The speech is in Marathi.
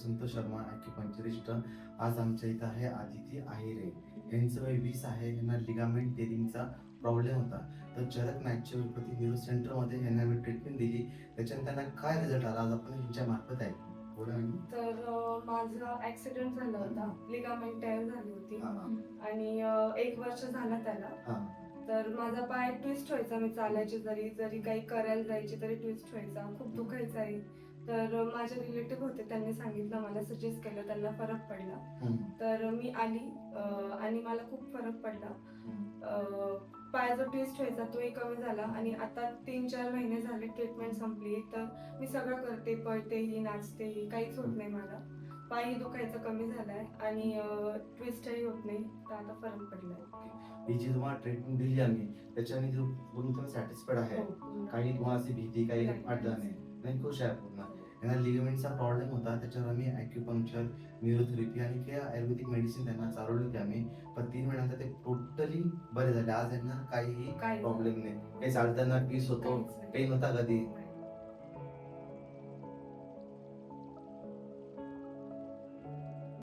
संतोष शर्मा ॲक्युपंक्चरिस्ट. आज आमच्या इथं आहे आदिती आहेरे. यांचं वय 20 आहे. यांना लिगामेंट टेरिंगचा प्रॉब्लेम होता. तर चरक नॅचरोपॅथी न्यूरो सेंटरमध्ये यांना मी ट्रीटमेंट दिली. त्याच्याने त्यांना काय रिझल्ट आला आज आपण यांच्या मार्फत आहे. तर माझा ऍक्सिडेंट झाला होता, लिगामेंट टेअर झाली होती आणि 1 वर्ष झाला त्याला. तर माझा पाय ट्विस्ट व्हायचा, मी चालायचे जरी काही करायला जायचे तरी ट्विस्ट व्हायचा, खूप दुखायचाही. तर माझे रिलेटिव्ह होते, त्यांनी सांगितलं, मला सजेस्ट केलं, त्यांना फरक पडला. तर मी आली आणि मला खूप फरक पडला. पाय जो ट्विस्ट व्हायचा तोही कमी झाला आणि आता 3-4 महिने झाले ट्रीटमेंट संपली. तर मी सगळं करते, पळतेही, नाचतेही, काहीच होत नाही मला. पायही दुखायचं कमी झालाय आणि ट्विस्टही होत नाही. तर आता फरक पडलाय. ही जी तुम्हाला ट्रीटमेंट दिली आम्ही त्याच्याने पूर्ण तुम्ही सॅटिस्फाईड आहे. काही तुम्हाला अशी भीती काही वाटलं नाही, खुश आहे पूर्ण. यांना लिगामेंटचा प्रॉब्लेम होता, त्याच्यावर आम्ही ॲक्युपंक्चर, न्यूरोथेरपी आणि काही आयुर्वेदिक मेडिसिन त्यांना चालवली होती आम्ही. पण 3 महिन्यानंतर ते टोटली बरे झाले. आज यांना काहीही प्रॉब्लेम नाही. काही चालताना पीस होतो, पेन होता कधी